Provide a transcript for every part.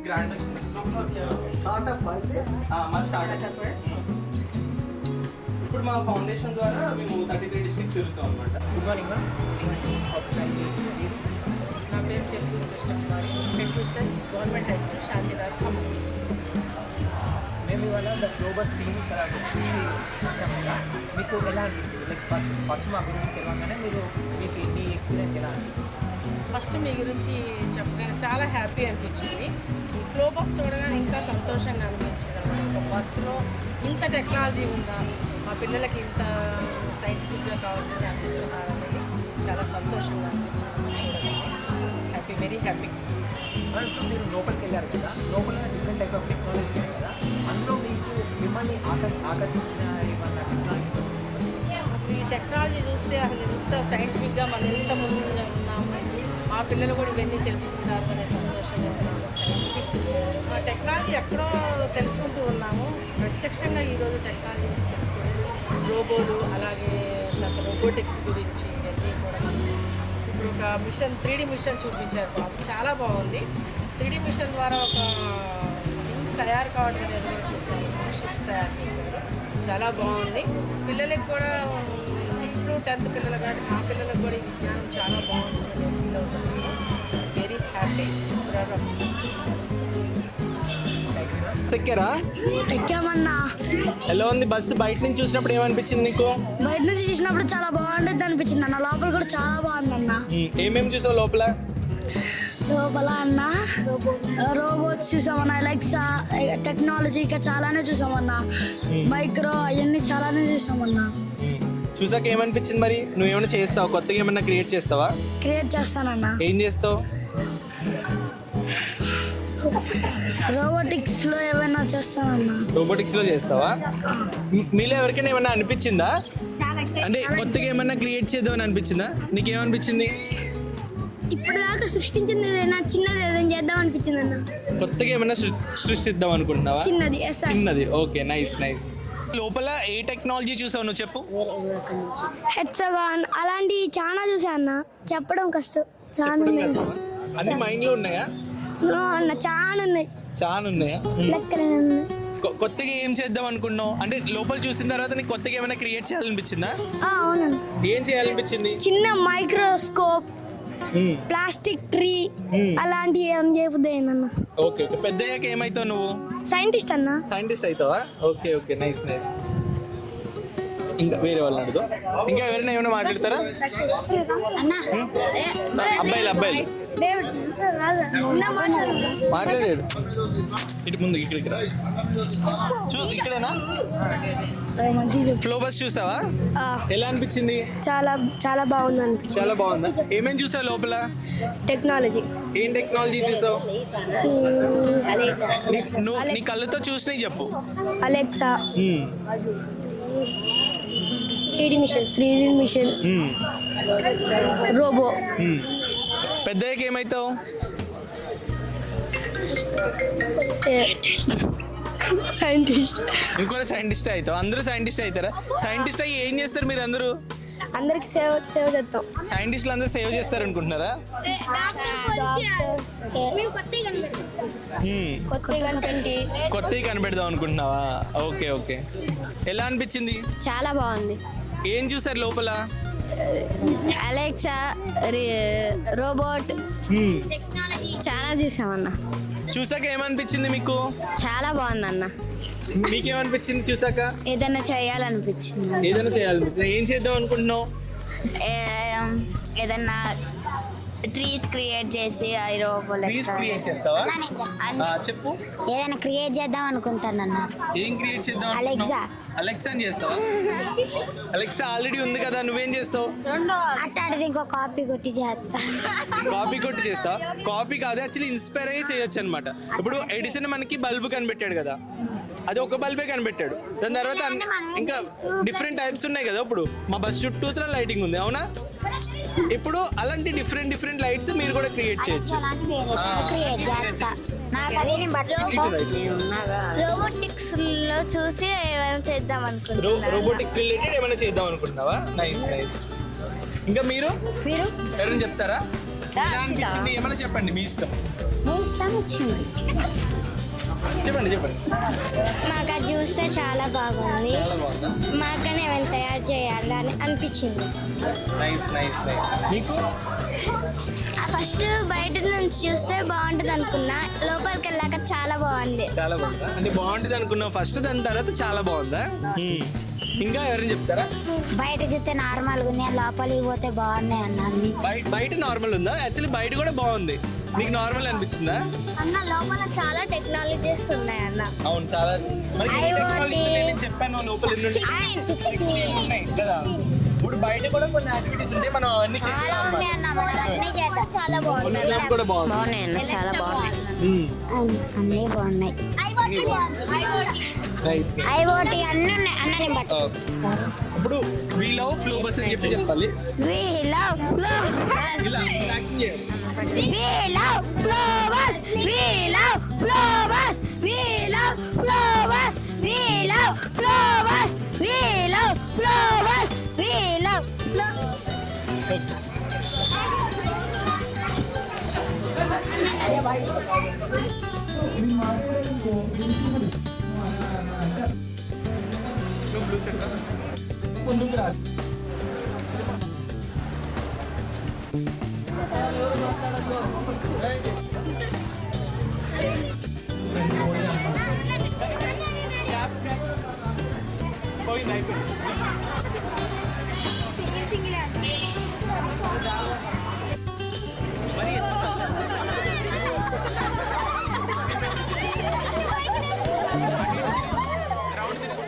Grand startup అయితే మా startup చెప్పండి. ఇప్పుడు మా ఫౌండేషన్ ద్వారా మేము 33 డిస్ట్రిక్ట్స్ తిరుగుతాం అనమాట. Good morning ma'am. నా పేరు చెల్లి Krishnakumari, tuition government high school Shantinagar Khammam. మేము ఇవాళ ద గ్లోబల్ టీమ్ ఇక్కడ వచ్చాము కదా, మీకు ఎలా అనిపించింది? లైక్ ఫస్ట్ మా గురించి తెలియగానే మీకు ఎన్ని ఎక్స్పీరియన్స్ ఎలా అనిపించింది? ఫస్ట్ మీ గురించి చెప్పగానే చాలా హ్యాపీ అనిపించింది. ఈ ఫ్లో బస్ చూడగానే ఇంకా సంతోషంగా అనిపించింది అన్నమాట. ఒక బస్సులో ఇంత టెక్నాలజీ ఉందా, మా పిల్లలకి ఇంత సైంటిఫిక్గా కావాలని అందిస్తున్నారు అనేది చాలా సంతోషంగా అనిపించింది చూడగానే. Happy, very happy. సో మీరు లోపలికి వెళ్ళారు కదా, లోపల డిఫరెంట్ టైప్ ఆఫ్ టెక్నాలజీ ఉన్నాయి కదా, అందులో మీకు మిమ్మల్ని ఆకర్షించిన ఏమన్నా టెక్నాలజీ? అసలు ఈ టెక్నాలజీ చూస్తే అసలు ఎంత సైంటిఫిక్గా మనం ఎంత ముందుగా ఉన్నాము, మా పిల్లలు కూడా ఇవన్నీ తెలుసుకుంటారు అనే సంతోషంగా ఉన్నాము. సైంటిఫిక్ టెక్నాలజీ ఎక్కడో తెలుసుకుంటూ ఉన్నాము, ప్రత్యక్షంగా ఈరోజు టెక్నాలజీ తెలుసుకుని రోబోలు, అలాగే తర్వాత రోబోటిక్స్ గురించి ఇవన్నీ కూడా ఇప్పుడు ఒక మిషన్ 3D మిషన్ చూపించారు బాబు, చాలా బాగుంది. 3D మిషన్ ద్వారా ఒక ఇల్లు తయారు కావడం అనేది కూడా చూసాను, షిప్ తయారు చేశారు, చాలా బాగుంది. పిల్లలకి కూడా 6th to 10th పిల్లలు కానీ మా పిల్లలకు కూడా ఈ విజ్ఞానం చాలా బాగుంటుంది అని ఫీల్ అవుతున్నాను. Very happy. ఎక్కారా? ఎక్కామన్నా. ఎలా ఉంది బస్సు? బయట నుంచి చూసినప్పుడు ఏమనిపించింది నీకు? బయట నుంచి చూసినప్పుడు చాలా బాగుంటుంది అనిపించింది అన్న. లోపల కూడా చాలా బాగుంది అన్న. ఏమేమి చూసావు లోపల? లోపల అన్న రోబోట్స్ చూసామన్నా, అలెక్సా టెక్నాలజీ ఇంకా చాలానే చూసామన్నా, మైక్రో అవన్నీ చాలానే చూసామన్నా. చూసాక ఏమనిపించింది మరి? నువ్వేమైనా చేస్తావా? కొత్తగా ఏమైనా క్రియేట్ చేస్తావా? క్రియేట్ చేస్తానన్నా. ఏం చేస్తావు? రోబోటిక్స్ లో ఏమైనా చేస్తానన్నా. రోబోటిక్స్ లో చేస్తావా? మీలో ఎవరికైనా ఏమన్నా అనిపించిందా? అంటే కొత్తగా ఏమన్నా క్రియేట్ చేద్దామని అనిపించిందా? నీకేమనిపించింది? ఇప్పుడు దాకా సృష్టించింది ఏదైనా చిన్నది ఏదైనా చేద్దాం అనిపించింది అన్న. కొత్తగా ఏమన్నా సృష్టిద్దాం అనుకుంటున్నావా? చిన్నది. చిన్నది. Okay, nice nice. లోపల ఏ టెక్నాలజీ చూసావు నువ్వు? చెప్పు. హెక్సాగాన్ అలాంటివి చాలా చూసా అన్న, చెప్పడం కష్టం. చాలా ఉన్నాయి అన్ని మైండ్ లో ఉన్నాయా? అన్న, చాలా ఉన్నాయి. చాలా ఉన్నాయా? లెక్కలే ఉన్నాయి. కొత్తగా ఏం చేద్దాం అనుకున్నావు? అంటే లోపల చూసిన తర్వాత నీకు కొత్తగా ఏమైనా క్రియేట్ చేయాలనిపించిందా? అవునన్న. ఏం చేయాలనిపించింది? చిన్న మైక్రోస్కోప్, ప్లాస్టిక్ ట్రీ అలాంటివి ఏం చేయబుద్ది అయిందన్న. Okay okay. పెద్ద అయ్యాక ఏమైతావు నువ్వు? సైంటిస్ట్ అన్న. సైంటిస్ట్ అవుతావా? Okay okay, nice nice. ఇంకా వేరే వాళ్ళు అడుగు. ఇంకా ఎవరైనా ఏమైనా మాట్లాడతారా? అబ్బాయిలు మాట్లాడారు. ఇటు ముందు ఇక్కడికి రా. ఇక్కడేనా? ఫ్లో బస్ చూసావా? ఎలా అనిపించింది? చాలా చాలా బాగుంది అనిపించింది. చాలా బాగుందా? ఏమేమి చూసావు లోపల? టెక్నాలజీ. ఏం టెక్నాలజీ చూసావు? నువ్వు నీ కళ్ళతో చూసినవి చెప్పు. Alexa, 3D machine, robot. పెద్దయ్యకి ఏమవుతావు? సైంటిస్ట్. ఇంకోటి సైంటిస్ట్ అవుతావు. అందరూ సైంటిస్ట్ అవుతారా? సైంటిస్ట్ అయ్యి ఏం చేస్తారు మీరు అందరూ? అందరికి సేవ చేస్తాం. సైంటిస్టులు అందరూ సేవ్ చేస్తారు అనుకుంటున్నారా? కొత్తవి కనిపెడదాం అనుకుంటున్నావా? Okay okay. ఎలా అనిపించింది? చాలా బాగుంది. ఏం చూసారు లోపల? అలెక్సా, రోబోట్ చాలా చూసామన్నా. చూసాక ఏమనిపించింది మీకు? చాలా బాగుందన్న. మీకేమనిపించింది చూసాక? ఏదైనా చేయాలనిపించింది. ఏదైనా చేయాలనిపించింది. ఏం చేద్దాం అనుకుంటున్నావు? ఏదన్నా ట్రీస్ క్రియేట్ చేసి ట్రీస్ క్రియేట్ చేస్తావా? చెప్పు. ఏదైనా క్రియేట్ చేద్దాం అనుకుంటానన్నా. ఏం క్రియేట్ చేద్దాం? అలెక్సా. అలెక్సా అని చేస్తావా? అలెక్సా ఆల్రెడీ ఉంది కదా, నువ్వేం చేస్తావు? అట్టాడిది ఇంకో కాపీ కొట్టి చేస్తా. కాపీ కొట్టి చేస్తావా? కాపీ కాదు, యాక్చువల్లీ ఇన్స్పైర్ అయ్యి చేయొచ్చు అనమాట. ఇప్పుడు ఎడిసన్ మనకి బల్బు కనిపెట్టాడు కదా, అది ఒక బల్బే కనిపెట్టాడు. దాని తర్వాత ఇంకా డిఫరెంట్ టైప్స్ ఉన్నాయి కదా. ఇప్పుడు మా బస్ చుట్టూతో లైటింగ్ ఉంది, అవునా? ఇప్పుడు అలాంటి డిఫరెంట్ లైట్స్ మీరు కూడా క్రియేట్ చేయొచ్చు. క్రియేట్ చేస్తా. నాకు అది నేను బట్టలు రోబోటిక్స్ లో చూసి ఏమైనా చేద్దాం అనుకుంటున్నా. రోబోటిక్స్ రిలేటెడ్ ఏమైనా చేద్దాం అనుకుంటున్నావా? నైస్. ఇంకా మీరు ఎవరైనా చెప్తారా? ఎలా అనిపించింది? ఏమైనా చెప్పండి, మీ ఇష్టం. చెప్పండి. మాకు అది చూస్తే చాలా బాగుంది. చాలా బాగుందా? మాకనే ఏమైనా తయారు చేయాలని అనిపించింది. నైస్. మీకు ఫస్ట్ బయట నుంచి చూస్తే బాగుంటుంది అనుకున్నా, లోపలికి వెళ్ళాక చాలా బాగుంది. చాలా బాగుందా? అంటే బాగుంటుంది అనుకున్నాం ఫస్ట్, దాని తర్వాత చాలా బాగుందా? ఇంకా ఎవరైనా చెప్తారా? బయట చూస్తే నార్మల్గా ఉంది, లోపలికి పోతే బాగున్నాయి అన్నది. బయట నార్మల్ ఉందా? యాక్చువల్లీ బయట కూడా బాగుంది. నీకు నార్మల్ అనిపించిందా? అన్న లోపల చాలా టెక్నాలజీస్ ఉన్నాయి అన్న. అవును, చాలా. మనకి ఏ టెక్నాలజీస్ నేను చెప్పాను, లోపల ఎన్ని ఉన్నాయి? 16 ఉన్నాయి కదా. ఇప్పుడు బయట కూడా కొన్ని యాక్టివిటీస్ ఉంటాయి, మనం అన్ని చేయాలి. చాలా బాగుంది. కూడా బాగుంది. బాగున్నాయి అన్న, చాలా బాగున్నాయి. అన్నీ బాగున్నాయి. నైస్. ఐఓటీ అన్నీ ఉన్నాయి అన్న. నేను బట్టి ఇప్పుడు వి లవ్ ఫ్లో బస్ అని చెప్పాలి. We love flowers. ఇలా యాక్షన్ చేయాలి. We love flowers. We love flowers. We love flowers. We love flowers. We love flowers. We love flowers. ముందుకు రా. పోయింది, అయిపోయింది. మరి రౌండ్ తిరుగు.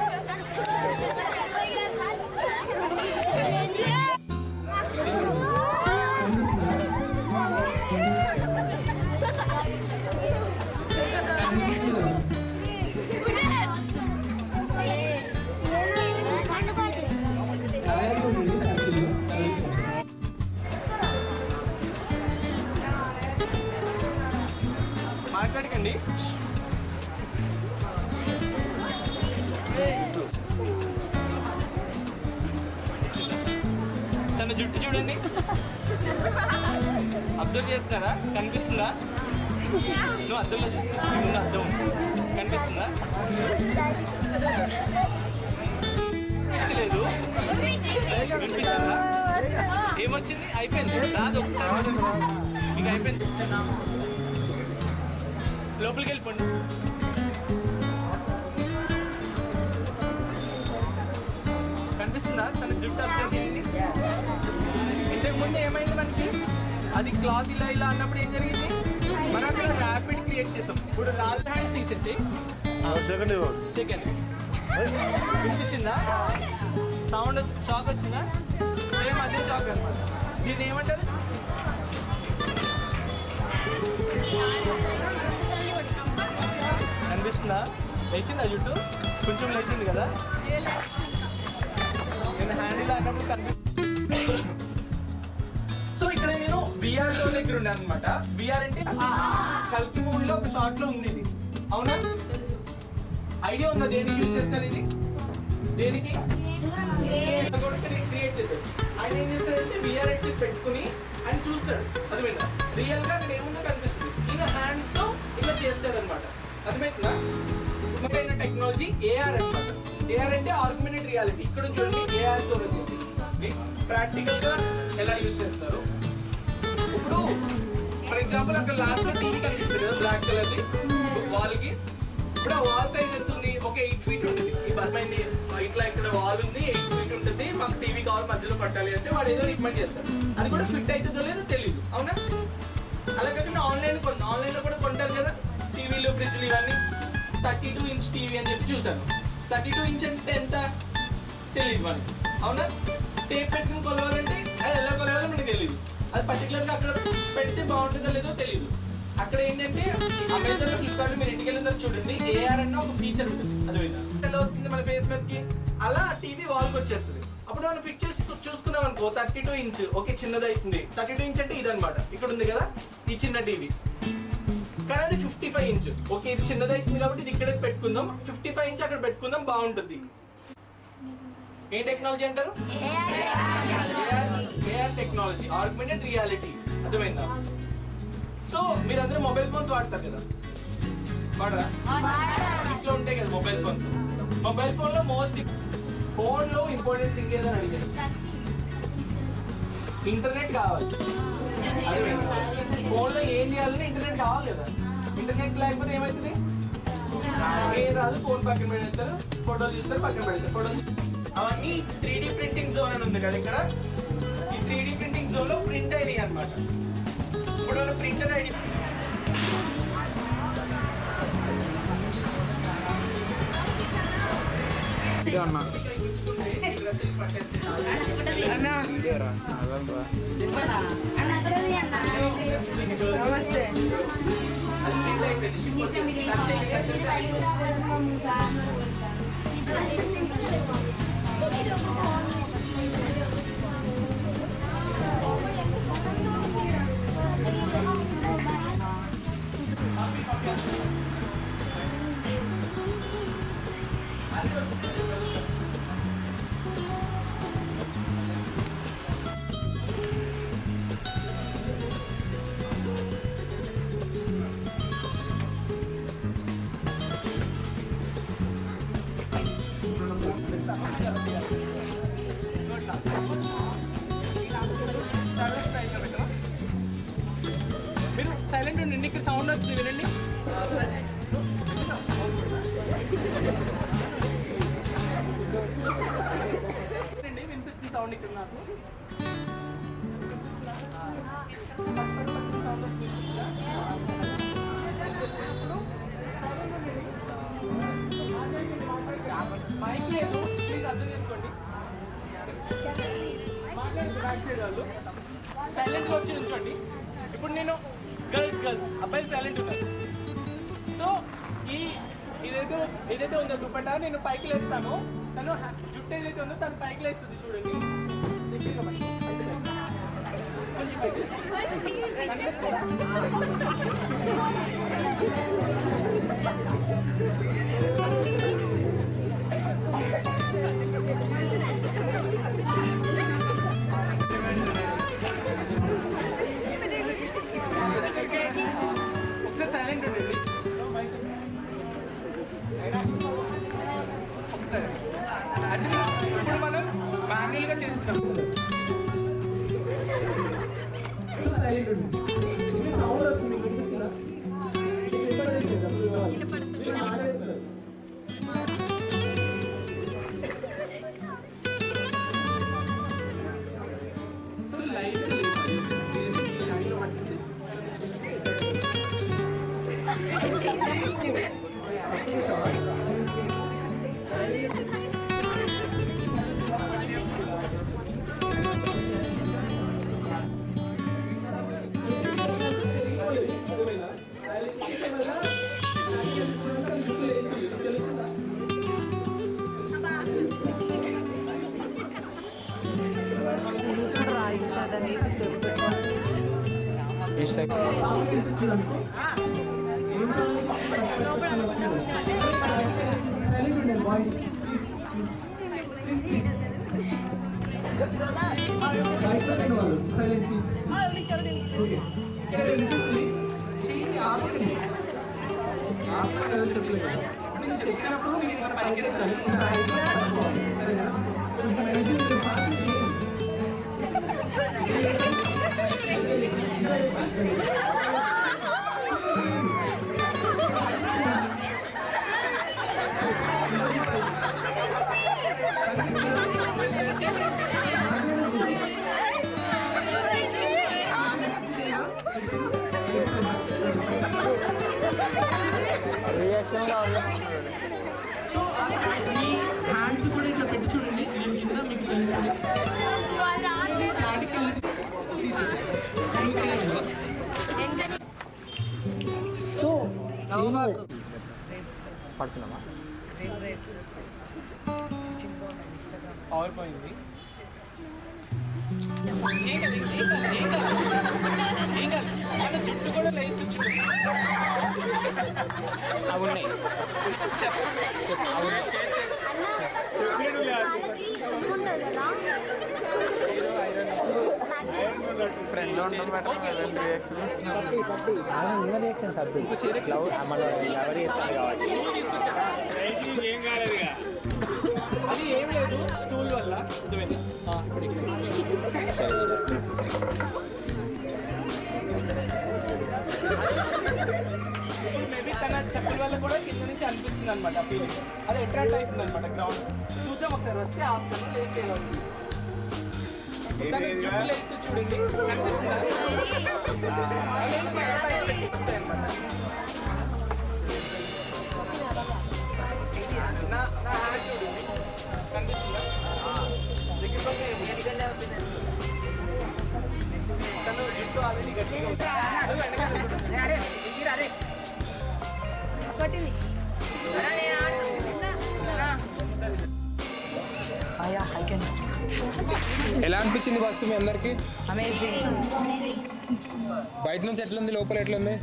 మాట్లాడకండి. తన జుట్టు చూడండి, అబ్జర్వ్ చేస్తున్నారా? కనిపిస్తుందా? నువ్వు అద్దంలో చూసుకో, ముందు అద్దం కనిపిస్తుందా? లేదు, వినిపిస్తుందా? ఏమొచ్చింది? అయిపోయింది. రాదు, ఒకసారి మీకు అయిపోయింది. లోపలికి వెళ్ళిపోండి. కనిపిస్తుందా? తన జుట్టు అబ్జర్వ్ చేయండి. ఇంతకు ముందు ఏమైంది మనకి? అది క్లాత్ ఇలా అన్నప్పుడు ఏం జరిగింది? మనం అక్కడ ర్యాపిడ్ క్రియేట్ చేసాం. ఇప్పుడు రాల్ హ్యాండ్ తీసేసి సెకండ్ వినిపించిందా? సౌండ్ వచ్చి షాక్ వచ్చిందా? సేమ్ అదే షాక్ అనమాట. దీన్ని ఏమంటారు? కనిపిస్తుందా? లేచిందా జుట్టు? కొంచెం లేచింది కదా. నేను హ్యాండిల్ అన్నప్పుడు కనిపిస్తుంది. సో ఇక్కడ నేను విఆర్ లో దగ్గర ఉన్నాను అనమాట. విఆర్ అంటే కల్కి మూవీలో ఒక షార్ట్ లో ఉంది ఇది, అవునా? ఐడియా ఉందా దేనికి యూజ్ చేస్తారు ఇది? దేనికి క్రియేట్ చేశారు. ఆయన ఏం చేస్తాడంటే విఆర్ హెడ్సెట్ పెట్టుకుని ఆయన చూస్తాడు. అర్థమైందా? రియల్ గా అక్కడ ఏముందో కనిపిస్తుంది. ఈయన హ్యాండ్స్ తో ఇలా చేస్తాడు అనమాట. అర్థమైందా? ఇంకొకైన టెక్నాలజీ ఏఆర్ అనమాట. ఏఆర్ అంటే ఆగ్మెంటెడ్ రియాలిటీ. ఇక్కడ చూడండి ఏఆర్ జోన్ వచ్చింది. ప్రాక్టికల్ గా ఎలా యూజ్ చేస్తారు. ఇప్పుడు ఫర్ ఎగ్జాంపుల్ అక్కడ లాస్ట్ లో టీవీ కనిపిస్తుంది కదా, బ్లాక్ కలర్ ది వాల్ కి. ఇప్పుడు ఆ వాల్ సైజ్ ఎంత ఉంది? ఒక 8 feet ఉంటుంది. ఈ బస్ మైండ్ ఇట్లా ఇక్కడ వాల్ ఉంది, 8 feet ఉంటుంది. మాకు టీవీ కావాలి, మధ్యలో పట్టాలి వేస్తే వాడు ఏదో రికమెండ్ చేస్తారు. అది కూడా ఫిట్ అవుతుందో లేదో తెలియదు, అవునా? అలా కాకుండా ఆన్లైన్ లో కూడా కొంటారు కదా టీవీలు, ఫ్రిడ్జ్లు ఇవన్నీ. 32 inch టీవీ అని చెప్పి చూసాను. 32 inch అంటే ఎంత తెలియదు మనకి, అవునా? టేప్ పెట్టుకుని కొలవాలంటే అది ఎలా కొలవాలో మనకి తెలియదు. అది పర్టికులర్గా అక్కడ పెడితే బాగుంటుందో లేదో తెలియదు. అక్కడ ఏంటంటే అమెజాన్, ఫ్లిప్కార్ట్ మీరు ఇంటికి వెళ్ళిన తర్వాత చూడండి, ఏఆర్ అన్న ఒక ఫీచర్ ఉంటుంది. అది ఎలా వస్తుంది మన ఫేస్ మీదకి, అలా టీవీ వాల్కి వచ్చేస్తుంది. అప్పుడు మనం ఫిక్స్ చేసి చూసుకున్నాం అనుకో 32 ఇంచ్ ఓకే చిన్నది అవుతుంది. 32 ఇంచ్ అంటే ఇదనమాట, ఇక్కడ ఉంది కదా ఈ చిన్న టీవీ. కానీ అది 55 ఇంచ్ ఓకే, ఇది చిన్నది అవుతుంది కాబట్టి ఇది ఇక్కడికి పెట్టుకుందాం. 55 ఇంచ్ అక్కడ పెట్టుకుందాం, బాగుంటుంది. ఏం టెక్నాలజీ అంటారు? AR technology, augmented reality. అర్థమైందా? సో మీరందరూ మొబైల్ ఫోన్స్ వాడతారు కదా, వాడరా? ఇంట్లో ఉంటాయి కదా మొబైల్ ఫోన్స్. మొబైల్ ఫోన్ లో ఫోన్లో ఇంపార్టెంట్ థింగ్ ఏదని అడిగారు, ఇంటర్నెట్ కావాలి. అర్థమైందా? ఫోన్లో ఏం చేయాలని ఇంటర్నెట్ కావాలి కదా. ఇంటర్నెట్ లేకపోతే ఏమవుతుంది? ఏం రాదు. ఫోన్ పక్కన పెడతారు, ఫోటోలు చూస్తారు, పక్కన పెడతారు ఫోటోలు. అవన్నీ 3D ప్రింటింగ్ జోన్ అని ఉంది కదా ఇక్కడ. ఈ 3D ప్రింటింగ్ జోన్ లో ప్రింట్ అయినాయి అనమాట. ఇప్పుడు ప్రింటర్ ఐడి నమస్తే. మీరు సైలెంట్ ఉండండి, ఇక్కడ సౌండ్ వస్తుంది వినండి. వినిపిస్తుంది సౌండ్ ఇక్కడ నాకు. మైక్ లేదు, ప్లీజ్ అర్థం చేసుకోండి. మాట్లాడుతూ బ్యాక్ సైడ్ వాళ్ళు సైలెంట్గా వచ్చి ఉంచండి. ఇప్పుడు నేను గర్ల్స్ అబ్బాయిలు సైలెంట్ ఉన్నారు. సో ఏదైతే ఉందో దుపట్టా నేను పైకి లేస్తాను, తను జుట్టు ఏదైతే ఉందో తను పైకి లేస్తుంది. చూడండి దగ్గరగా కొంచెం పైకి ఒకసారి సైలెంట్ ఉండండి. ఒకసారి యాక్చువల్లీ ఇప్పుడు మనం మాన్యువల్గా చేస్తున్నాం. సైలెంట్ ఉండండి. సౌండ్ వస్తుంది, వినిపిస్తుందా? సో మీ హ్యాండ్స్ కూడా ఇట్లా పెట్టి చూడండి, నేను కింద మీకు తెలుస్తుంది. సో పడుతున్నామా? ఫేవరెట్ ఇన్స్టాగ్రామ్ పవర్ పోయింది. మన జుట్టు కూడా లేసి చూడు. అవి ఉన్నాయి. చెప్పు అవి ఉన్నాయి. ఫ్రెండ్లో ఉండడం బెటర్ రియాక్షన్ రియాక్షన్స్ వద్దు క్లౌడ్ మన ఎవరు చెప్తారు కాబట్టి అది ఏం లేదు, స్టూల్ వల్ల. అర్థమైందా? ఇప్పుడు ఇక్కడ మేబీ తన చెప్పుల వల్ల కూడా కింద నుంచి అనిపిస్తుంది అనమాట ఫీలింగ్. అది అట్రాక్ట్ అవుతుంది అనమాట గ్రౌండ్. చూద్దాం ఒకసారి, వస్తే ఆపుతాను, లేట్ చేయగలుగుతుంది. తన జుట్టు లేస్తే చూడండి, కనిపిస్తుందా? నా హ్యాండ్ చూడండి, కనిపిస్తుందా? తను జుట్టు ఆల్రెడీ గట్టిగా ఉంది. ఎలా అనిపించింది బస్సు మీ అందరికి? అమేజింగ్. బయట నుంచి ఎట్లుంది, లోపల ఎట్లుంది?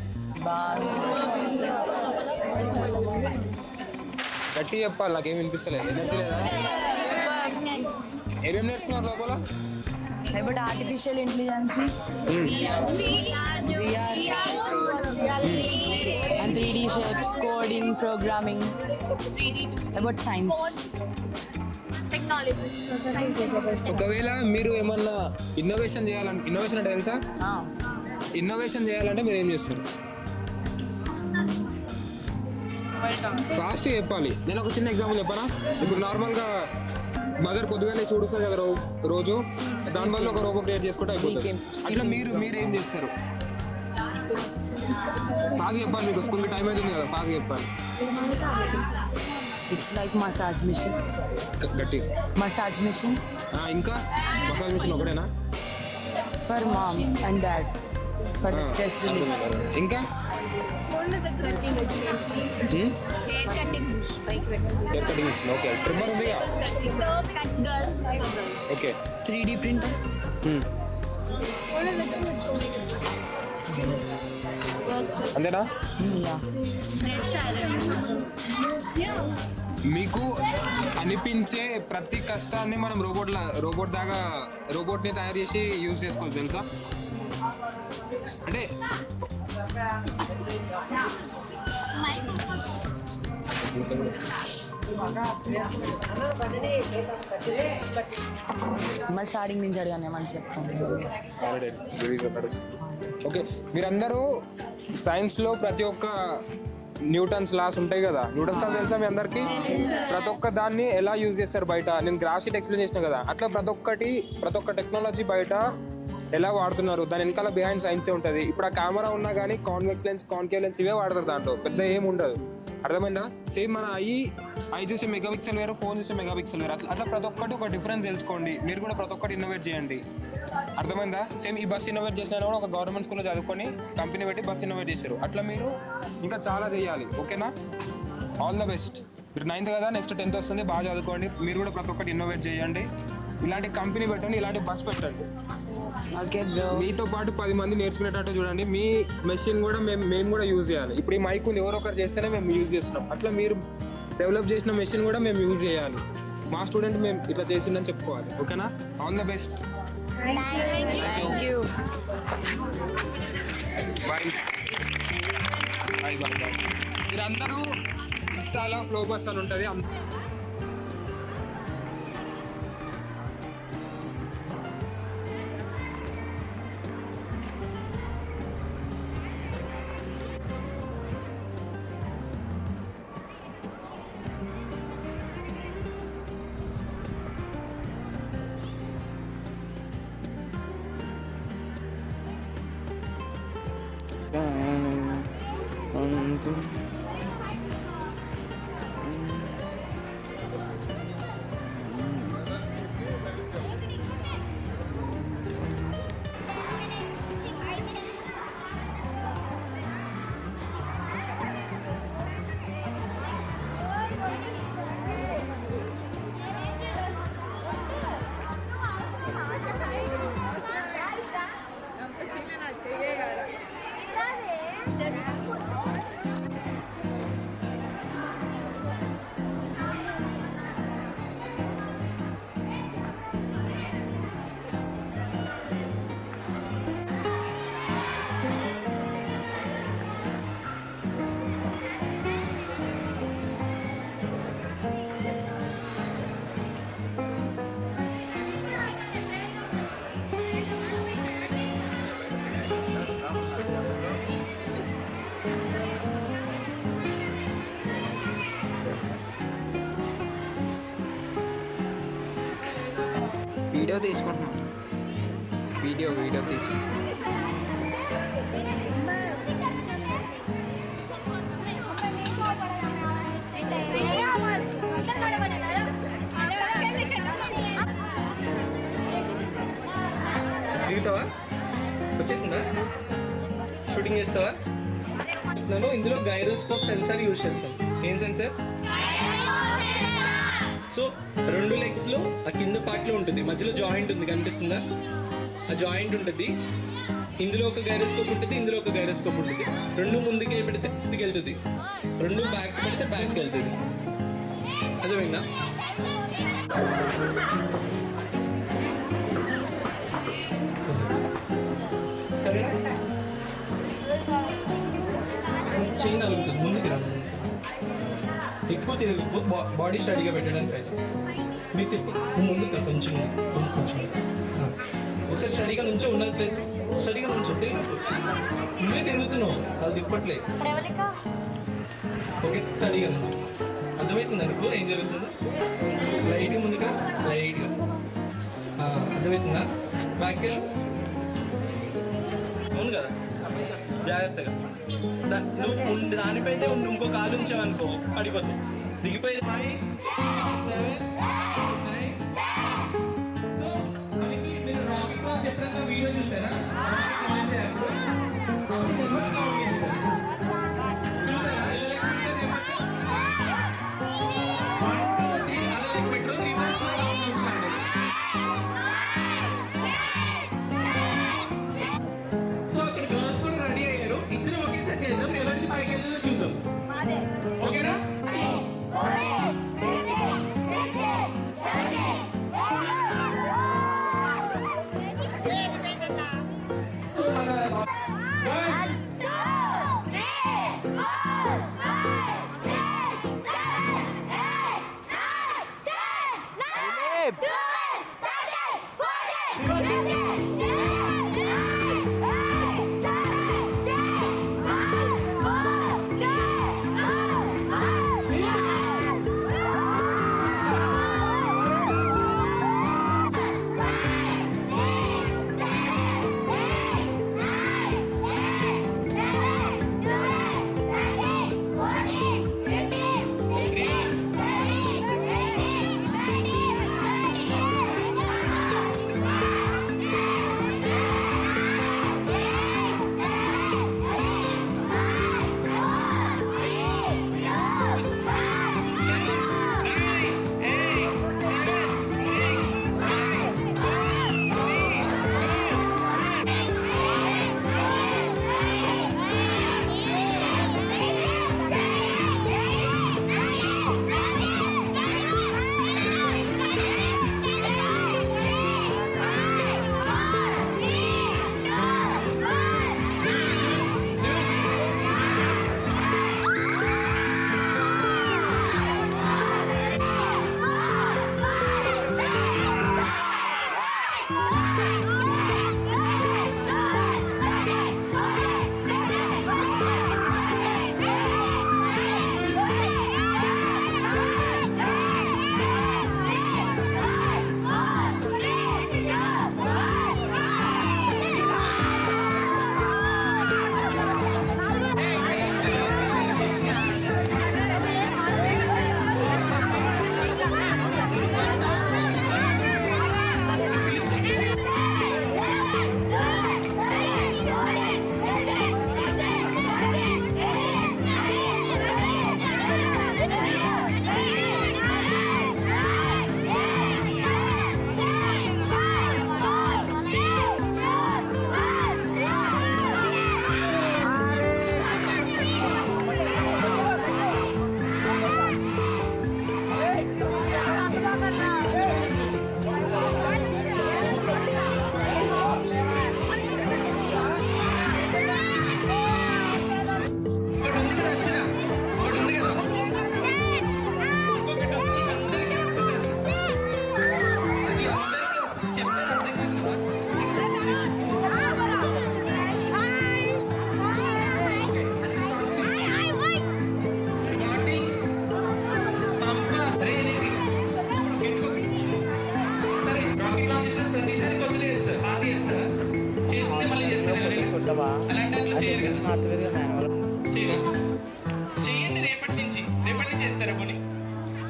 గట్టి చెప్పాలి, నాకేం వినిపిస్తలేదు. ఏమేమి నేర్చుకున్నారు లోపల? about artificial intelligence and 3D shapes, coding, programming, about science, technology. ఒకవేళ మీరు ఏమన్నా ఇన్నోవేషన్ చేయాలంటే, ఇన్నోవేషన్ అంటే తెలుసా? ఇన్నోవేషన్ చేయాలంటే మీరు ఏం చేస్తారు? ఫాస్ట్ చెప్పాలి. నేను ఒక చిన్న ఎగ్జాంపుల్ చెప్పానా? ఇప్పుడు నార్మల్గా మదర్ పొద్దుగానే చూడుస్తారు కదా రోజు, దానివల్ల ఒక రోబో క్రియేట్ చేసుకుంటే అయిపోతుంది. అట్లా మీరేం చేస్తారు? ఫాస్ట్ చెప్పాలి, మీకు స్కూల్కి టైం అవుతుంది కదా, ఫాస్ట్ చెప్పాలి. it's like massage machine, గట్టి massage machine ఇంకా మసాజ్ మిషన్ ఒకటేనా? for mom and dad for the stress relief. ఇంకా Cutting machines. Hair cutting. Hair cutting machine. Okay, trimmer ఉంది. So cut girls. Okay, 3D printer, అంతేనా? yeah. Press iron. మీకు అనిపించే ప్రతి కష్టాన్ని మనం రోబోట్ని తయారు చేసి యూజ్ చేసుకోవచ్చు, తెలుసా? అంటే మళ్ళీ స్టార్టింగ్ నుంచి అడిగాను ఏమని చెప్తాను. ఓకే, మీరందరూ సైన్స్లో ప్రతి ఒక్క న్యూటన్స్ లాస్ ఉంటాయి కదా, న్యూటన్స్ లాస్ తెలుసా మీ అందరికీ? ప్రతి ఒక్క దాన్ని ఎలా యూజ్ చేస్తారు బయట, నేను గ్రాఫ్ షీట్ ఎక్స్ప్లెయిన్ చేసిన కదా, అట్లా ప్రతి ఒక్క టెక్నాలజీ బయట ఎలా వాడుతున్నారు, దాని వెనకాల బిహైండ్ సైన్సే ఉంటుంది. ఇప్పుడు ఆ కెమెరా ఉన్నా కానీ కాన్వెక్స్ లెన్స్, కాన్కేవ్ లెన్స్ ఇవే వాడతారు, దాంట్లో పెద్ద ఏం ఉండదు. అర్థమైందా? సేమ్ మన ఐ చూసే మెగాపిక్సెల్ వేరు, ఫోన్ చూసే మెగాపిక్సెల్ వేరు. అట్లా ప్రతి ఒక్కటి ఒక డిఫరెన్స్ తెలుసుకోండి. మీరు కూడా ప్రతి ఒక్కటి ఇన్నోవేట్ చేయండి. అర్థమైందా? సేమ్ ఈ బస్ ఇన్నోవేట్ చేసినా కూడా ఒక గవర్నమెంట్ స్కూల్లో చదువుకొని కంపెనీ పెట్టి బస్ ఇన్నోవేట్ చేశారు. అట్లా మీరు ఇంకా చాలా చేయాలి. ఓకేనా? All the best. మీరు 9th కదా, నెక్స్ట్ 10th వస్తుంది, బాగా చదువుకోండి. మీరు కూడా ప్రతి ఒక్కటి ఇన్నోవేట్ చేయండి. ఇలాంటి కంపెనీ పెట్టండి, ఇలాంటి బస్ పెట్టండి. Okay bro. మీతో పాటు 10 మంది నేర్చుకునేటట్టు చూడండి. మీ మెషిన్ కూడా మేము కూడా యూజ్ చేయాలి. ఇప్పుడు ఈ మైకుని ఎవరో ఒకరు చేస్తేనే మేము యూజ్ చేస్తున్నాం. అట్లా మీరు డెవలప్ చేసిన మెషిన్ కూడా మేము యూజ్ చేయాలి. మా స్టూడెంట్ మేము ఇట్లా చేసిందని చెప్పుకోవాలి. ఓకేనా? All the best. Thank you. Bye bye bye bye. మీరందరూ ఇన్స్టాలో ఫ్లో బస్ అని ఉంటుంది. వీడియో తీసుకుంటున్నాం. వీడియో తీసుకుంటున్నాం. దిగుతావా? వచ్చేసిందా? షూటింగ్ చేస్తావా? నేను ఇందులో గైరోస్కోప్ సెన్సార్ యూజ్ చేస్తాం. ఏం సెన్సార్? సో 2 లెగ్స్లో ఆ కింద పార్ట్లో ఉంటుంది, మధ్యలో జాయింట్ ఉంది, కనిపిస్తుందా? ఆ జాయింట్ ఉంటుంది. ఇందులో ఒక గైరోస్కోప్ ఉంటుంది, ఇందులో ఒక గైరోస్కోప్ ఉంటుంది. 2 ముందుకే పెడితే ముందుకు వెళ్తుంది, 2 బ్యాక్ పెడితే బ్యాక్కి వెళ్తుంది. అర్థమైందా? సరేనా? చెయ్యి నలుగుతుంది, ముందుకు రా. ఎక్కువ తిరుగు, బాడీ స్టడీగా పెట్టడానికి అయితే మీరు తిప్పి ముందుకు కొంచెం కొంచెం ఒకసారి స్టడీగా నుంచో ఉన్న ప్లేస్ స్టడీగా నుంచో నువ్వే తిరుగుతున్నావు, అది తిప్పట్లేదు. ఓకే, స్టడీగా నుంచో. అర్థమవుతుంది అనుకో ఏం జరుగుతుందో. లైట్గా ముందుగా, లైట్గా. అర్థమవుతుందా? బ్యాక్ వెళ్ళి అవును కదా, జాగ్రత్తగా. నువ్వు దానిపైతే ఇంకో కాలు ఉంచావనుకో పడిపోతావు. దిగిపోయి 5, 7, 9. సో మనకి మీరు రాకెట్ లాంచ్ ఎప్పుడన్నా వీడియో చూసారా? రాకెట్ లాంచ్ అప్పుడు నెంబర్స్ కౌంట్ చేస్తారు. చూసారా? ఇలా లెక్క పెట్టే నెంబర్స్ 1, 2, 3 అలా లెక్క పెట్టు. రివర్స్ లో కౌంట్ చేస్తాడు. సో అక్కడ గర్ల్స్ కూడా రెడీ అయ్యారు. ఇద్దరు ఒకేసారి చేద్దాం, ఎవరిది పైకి వెళ్తుందో చూద్దాం. ఓకేనా? సో మన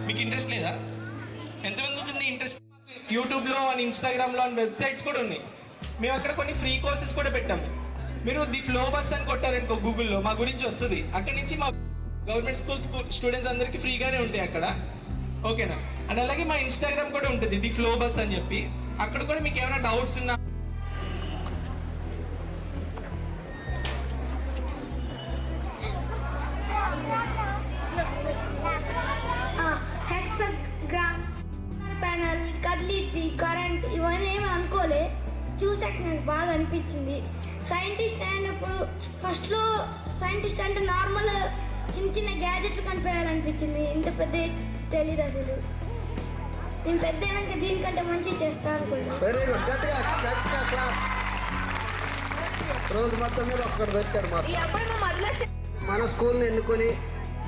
మీకు ఇంట్రెస్ట్ లేదా? ఎంతమందికి ఉంది ఇంట్రెస్ట్? యూట్యూబ్లో అండ్ ఇన్స్టాగ్రామ్లో అండ్ వెబ్సైట్స్ కూడా ఉన్నాయి. మేము అక్కడ కొన్ని ఫ్రీ కోర్సెస్ కూడా పెట్టాము. మీరు ది ఫ్లో బస్ అని కొట్టారనుకో గూగుల్లో, మా గురించి వస్తుంది. అక్కడి నుంచి మా గవర్నమెంట్ స్కూల్ స్టూడెంట్స్ అందరికీ ఫ్రీగానే ఉంటాయి అక్కడ, ఓకేనా? అండ్ అలాగే మా ఇన్స్టాగ్రామ్ కూడా ఉంటుంది ది ఫ్లో బస్ అని చెప్పి. అక్కడ కూడా మీకు ఏమైనా డౌట్స్ ఉన్నా హెక్సాగ్రామ్ ప్యానల్ కదిలిద్ది కరెంట్ ఇవన్నీ ఏమి అనుకోలే. చూసాక నాకు బాగా అనిపించింది. సైంటిస్ట్ అయినప్పుడు ఫస్ట్లో సైంటిస్ట్ అంటే నార్మల్ చిన్న చిన్న గ్యాజెట్లు కనిపించాలనిపించింది. ఇంత పెద్ద తెలియదు అసలు. నేను పెద్ద అయినాక దీనికంటే మంచిగా చేస్తాను అనుకుంటున్నాను. వెరీ గుడ్, గట్టిగా గట్టిగా క్లాప్. రోజు మొత్తం మీద ఒక్కడు పెట్టాడు మాకు. మన స్కూల్ని ఎన్నుకొని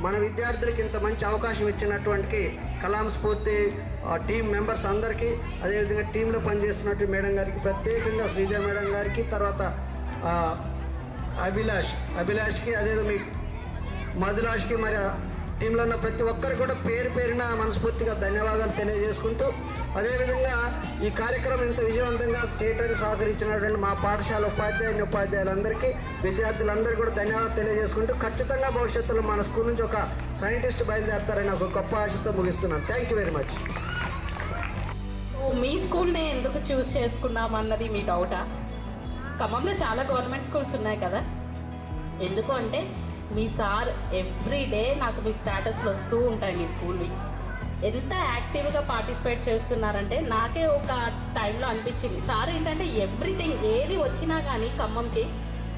మన విద్యార్థులకి ఇంత మంచి అవకాశం ఇచ్చినటువంటి కలాం స్ఫూర్తి టీం మెంబర్స్ అందరికీ, అదేవిధంగా టీంలో పనిచేస్తున్నట్టు మేడం గారికి, ప్రత్యేకంగా శ్రీజ మేడం గారికి, తర్వాత అభిలాష్కి, అదేవిధంగా మీ మధులాష్కి, మరి టీంలో ఉన్న ప్రతి ఒక్కరు కూడా పేరు పేరున మనస్ఫూర్తిగా ధన్యవాదాలు తెలియజేసుకుంటూ, అదేవిధంగా ఈ కార్యక్రమం ఇంత విజయవంతంగా చేయడానికి సహకరించినటువంటి మా పాఠశాల ఉపాధ్యాయులందరికీ, విద్యార్థులందరూ కూడా ధన్యవాదాలు తెలియజేసుకుంటూ, ఖచ్చితంగా భవిష్యత్తులో మన స్కూల్ నుంచి ఒక సైంటిస్ట్ బయలుదేరతారని ఒక గొప్ప ఆశతో ముగిస్తున్నాను. Thank you very much. మీ స్కూల్నే ఎందుకు చూస్ చేసుకున్నాం అన్నది మీ డౌటా? ఖమ్మంలో చాలా గవర్నమెంట్ స్కూల్స్ ఉన్నాయి కదా. ఎందుకు అంటే మీ సార్ ఎవ్రీ డే నాకు మీ స్టేటస్లు వస్తూ ఉంటాయి మీ స్కూల్వి. ఎంత యాక్టివ్గా పార్టిసిపేట్ చేస్తున్నారంటే నాకే ఒక టైంలో అనిపించింది, సార్ ఏంటంటే ఎవ్రీథింగ్ ఏది వచ్చినా కానీ ఖమ్మంకి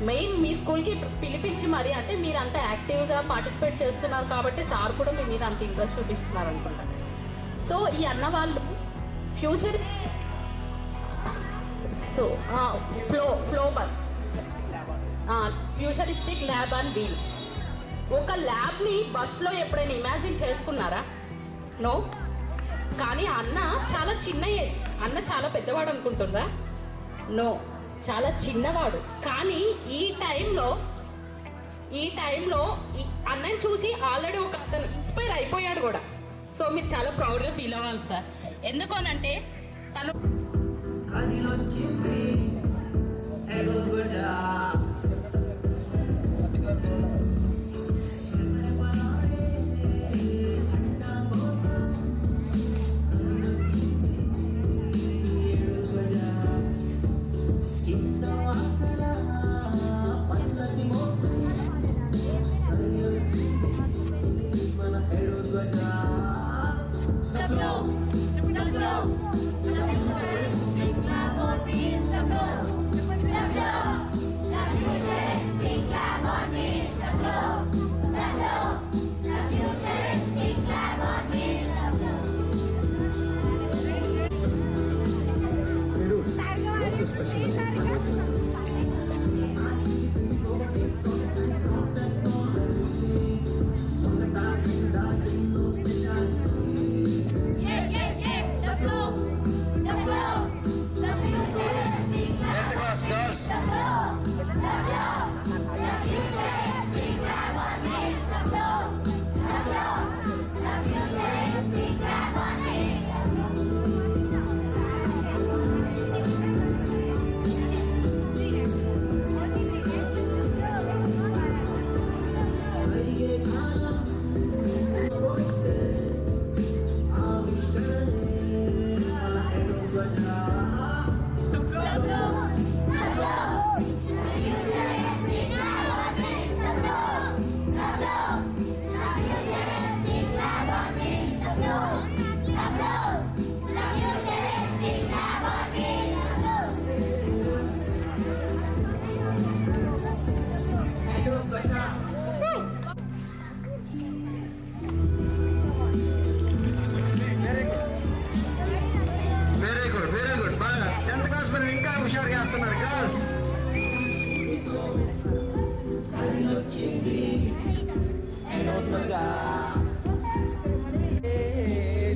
మెయిన్ మీ స్కూల్కి పిలిపించి మరి, అంటే మీరు అంత యాక్టివ్గా పార్టిసిపేట్ చేస్తున్నారు కాబట్టి సార్ కూడా మీ మీద అంత ఇంట్రెస్ట్ చూపిస్తున్నారు అనుకుంటా. సో ఈ అన్న వాళ్ళు future flow bus futuristic lab and wheels. ఒక ల్యాబ్ని బస్లో ఎప్పుడైనా ఇమాజిన్ చేసుకున్నారా? నో. కానీ అన్న చాలా చిన్న ఏజ్, అన్న చాలా పెద్దవాడు అనుకుంటున్నారా? నో, చాలా చిన్నవాడు. కానీ ఈ టైంలో అన్నని చూసి ఆల్రెడీ ఒక అతను ఇన్స్పైర్ అయిపోయాడు కూడా. సో మీరు చాలా ప్రౌడ్గా ఫీల్ అవ్వాలి సార్. ఎందుకనంటే తను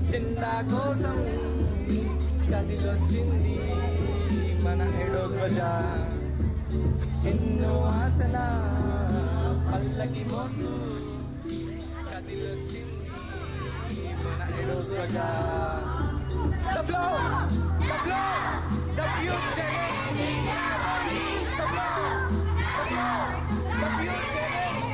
జెండా కోసం కదిలొచ్చింది మన ఎడోధ్వజ. ఎన్నో ఆశల పల్లకి మోస్తూ కదిలొచ్చింది మన Raja. The flow, the flow, the future is the flow, the flow, the future is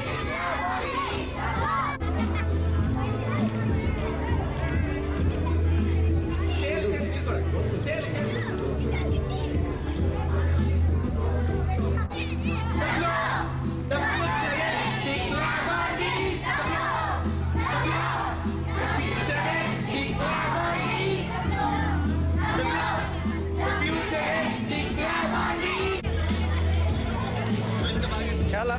చాలా